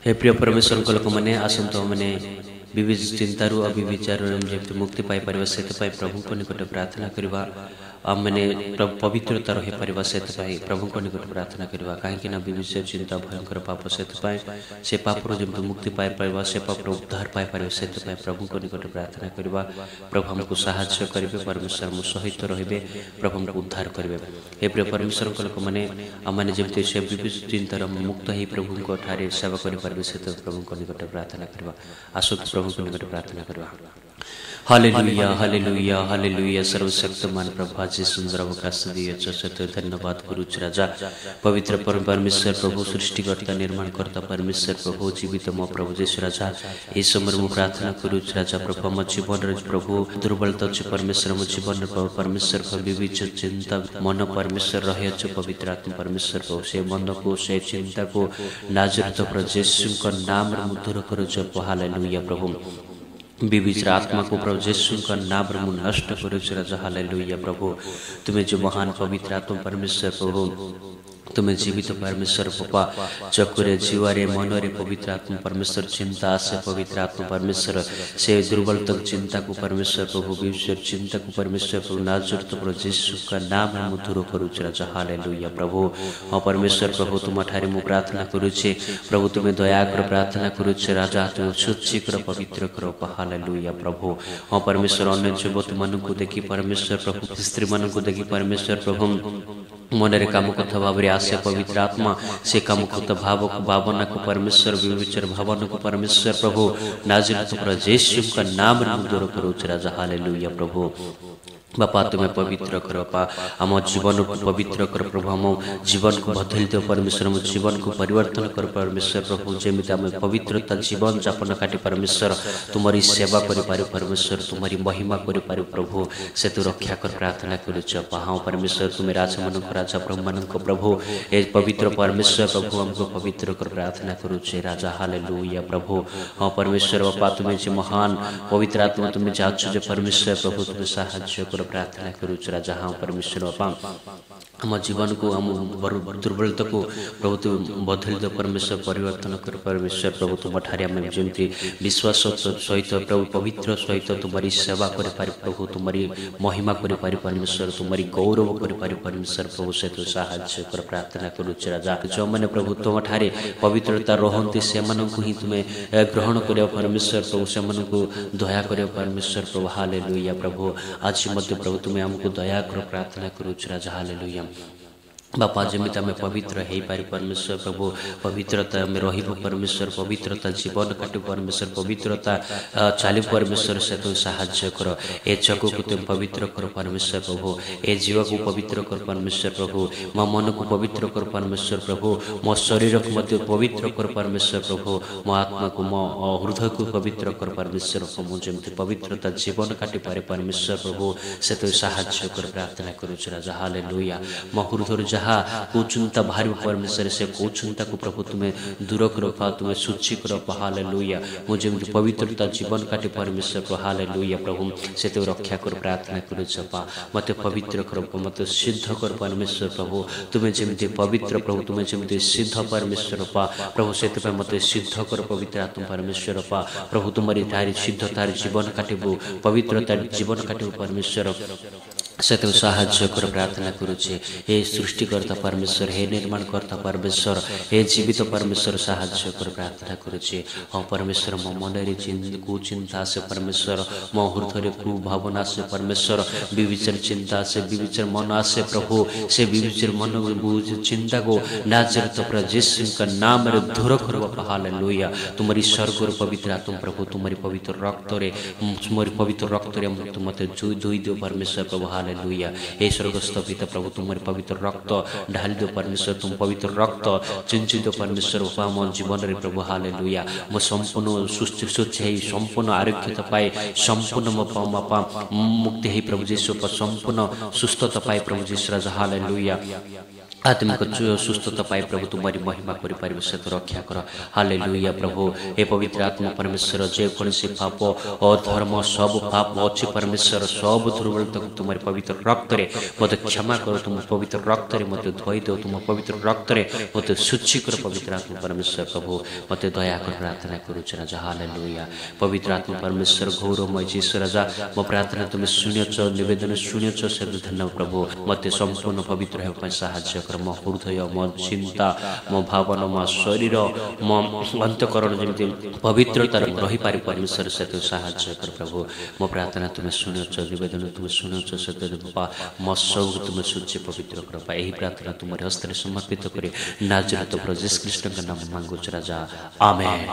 हे प्रिय परमेश्वर को लोक मैंने आसतु मैंने विविध चिंतारू अविचार जमी मुक्ति पाइपर से प्रभु को निकट प्रार्थना करवा मैंने पवित्रता रही पार से प्रभु को निकट प्रार्थना करवा कहीं विविध चिंता भयंकर पाप से पापर जमी मुक्ति पाइपर से पापर उद्धार पाइपर से प्रभु को निकट प्रार्थना करवा प्रभु हमको साहाय्य करेंगे परमेश्वर मो सहित रे प्रभु हमको उद्धार करेंगे हे प्रिय परमेश्वर को लोक मैंने आम जमी से विविध चिंतार मुक्त ही प्रभु को ठारे सेवा करें से प्रभु को निकट प्रार्थना करवा आसु प्रभु को निकट प्रार्थना करवा हालेलुया हालेलुया हालेलुया सर्वशक्तिमान प्रभु आज सुंदर अवकाश दिए चतुर्थ धन्यवाद गुरुच राजा पवित्र परमेश्वर प्रभु सृष्टिकर्ता निर्माणकर्ता परमेश्वर प्रभु जीवित मो प्रभु जैसे राजा ये समय मु प्रार्थना करुच राजा प्रभु मो जीवन प्रभु दुर्बलता अच्छे परमेश्वर मो जीवन परमेश्वर विविध चिंता मन परमेश्वर रहे पवित्र आत्मा परमेश्वर प्रभु से मन को से चिंता को नाजरत प्रभु यीशु नाम दूर करुच हालेलुया प्रभु विविध आत्मा को प्रभु यीशु का नाम रे नष्ट करुच राजा हालेलुया प्रभु तुम्हें जो महान पवित्र आत्मा परमेश्वर प्रभु तुम्हें जीवित परमेश्वर पपा चकुरे जीवारे मनरे पवित्र आत्मा परमेश्वर चिंता से पवित्र आत्मा परमेश्वर से दुर्बल तक चिंता को परमेश्वर प्रभु विश्व चिंता को परमेश्वर प्रभु नाजुर तो प्रभु यीशु का नाम रे दूर करुच राजा हालेलुया प्रभु हाँ परमेश्वर प्रभु तुम ठारे मु प्रार्थना करुचे प्रभु तुम्हें दया कर प्रार्थना करुचे राजा तुम शुचि कर पवित्र करो हालेलुया प्रभु हाँ परमेश्वर अन्य युवती मन को देखी परमेश्वर प्रभु स्त्री मन को देखी परमेश्वर प्रभु मनरे काम कथा भाव आसे पवित्र आत्मा से काम कथा भाव को भावना को परमेश्वर विविचर भावना को परमेश्वर प्रभु नाजरीत प्रभु यीशु का नाम दूर करो राजा हालेलुया प्रभु बापा तुम्हें पवित्र कर बापा आम जीवन को पवित्र कर प्रभु आम जीवन को बदल दो परमेश्वर आम जीवन को परिवर्तन कर परमेश्वर प्रभु जमी आम पवित्रता जीवन जापन काटी परमेश्वर तुम्हारी सेवा करि परमेश्वर तुम्हारी महिमा करि प्रभु से तू रक्षा कर प्रार्थना कर हाँ परमेश्वर तुम्हें राजा मन राजा प्रभु मान प्रभु ए पवित्र परमेश्वर प्रभु हमको पवित्र कर प्रार्थना करुचे राजा हालेलुया प्रभु हाँ परमेश्वर बापा तुम्हें जो महान पवित्र आत्मा तुम्हें जाचु परमेश्वर प्रभु तुम्हें साहाय्य कर प्रार्थना करुच राजा हाँ परमेश्वर बापा आम जीवन को आम दुर्बलता को प्रभु तुम बदल दो परमेश्वर परिवर्तन कर परमेश्वर प्रभु तुम ठारे आम जमी विश्वास सहित प्रभु पवित्र सहित तुम्हारी सेवा कर प्रभु तुम्हारी महिमा कर परमेश्वर तुम्हारी गौरव कर परमेश्वर प्रभु से तू साहाय्य कर प्रार्थना करुच राजा जो मैंने प्रभु तुम ठारे पवित्रता रहती से ही तुम्हें ग्रहण कर परमेश्वर प्रभु से दया कर परमेश्वर प्रभु हालेलुया प्रभु आज मध्य प्रभु तुम्हें आमको दया कर प्रार्थना करुच राजा हालेलुया बापा जमी आम पवित्र हो पारि परमेश्वर प्रभु पवित्रता में रही परमेश्वर पवित्रता जीवन काटु परमेश्वर पवित्रता चालू परमेश्वर से तुम साहाय्य कर ए चक को तुम पवित्र कर परमेश्वर प्रभु ए जीव को पवित्र कर परमेश्वर प्रभु मो मन को पवित्र कर परमेश्वर प्रभु मो शरीर को मध्य पवित्र कर परमेश्वर प्रभु मो आत्मा को मो हृदय को पवित्र कर परमेश्वर प्रभु जमी पवित्रता जीवन काटि पारे परमेश्वर प्रभु से तुम साहाय्य कर प्रार्थना करुच राजा हालेलुया मो हृदय जहाँ कुचिंता भारी परमेश्वर से कुचिंता को प्रभु तुम्हें दूर कर तुम्हें सूची कर हालेलुया मुझे पवित्रता जीवन काटे परमेश्वर को हालेलुया प्रभु से तो रक्षा कर प्रार्थना करुपा मत पवित्र कर मत सिद्ध कर परमेश्वर प्रभु तुम्हें जमी पवित्र प्रभु तुम्हें जमी सिद्ध परमेश्वर पा प्रभु से मत सिद्ध कर पवित्र आत्मा परमेश्वर पा प्रभु तुम्हारी तारी सिद्ध तार जीवन काटबू पवित्रता जीवन काटबू परमेश्वर से तो साहाय्य कर प्रार्थना करुचे हे सृष्टिकर्ता परमेश्वर हे निर्माणकर्ता परमेश्वर हे जीवित परमेश्वर साहाय्य कर प्रार्थना करुचे हाँ परमेश्वर मो मन कुचिंता से परमेश्वर मो हृदय कुभावना से परमेश्वर विविचर चिंता से विविचर मन आसे प्रभु से विविचर मन चिंता को नाजरत प्रभु यीशु का नाम रे दूर कर हालेलुया तुम्हारी स्वर्ग पवित्र आत्मा प्रभु तुम्हारी पवित्र रक्त रे तुम्हारी पवित्र रक्त रे मते धोई दो परमेश्वर प्रभु हालेलुया हे स्वर्गस्थ पिता प्रभु तुम्हारे पवित्र रक्त ढाल दो परमेश्वर तुम पवित्र रक्त चिंची दो परमेश्वर मो जीवन रे प्रभु हालेलुया मो संपूर्ण सुस्थ संपूर्ण आरोग्यता पाए संपूर्ण मुक्ति है प्रभु यीशु संपूर्ण सुस्थता पाए प्रभु यीशु राजा हालेलुया आत्मिक सुस्थता पाए प्रभु तुम्हारी महिमा करिपारिबे से तो रक्षा कर हालेलुया प्रभु हे पवित्र आत्मा परमेश्वर जे कोनसी पाप और धर्म सब पाप अछि परमेश्वर सब दुर्बलता तुम्हारे पवित्र रक्त रे मते क्षमा करो तुम पवित्र रक्त रे मते धोई दो तुम पवित्र रक्त रे मते शुचि कर पवित्र आत्मा परमेश्वर प्रभु मते दया कर प्रार्थना करू राजा हालेलुया पवित्र आत्मा परमेश्वर गौरवमय जीसु राजा म प्रार्थना तुम सुन्यछ निवेदन सुन्यछ से धन्यवाद प्रभु मते संपूर्ण पवित्र हेबा साहाय्य कर मो हृदय मो चिंता मो भावना मो शरीर मो अंतकरण जमिति पवित्रता रही पारि परमेश्वर से साहाय्य कर प्रभु मो प्रार्थना तुम सुन्यछ निवेदन तुम सुन्यछ से मो सब तुम सूच्य पवित्र कर यही प्रार्थना तुम हस्ते समर्पित करे नाजरेत प्रभु यीशु ख्रीष्ट का नाम मांगुछ राजा आमेन।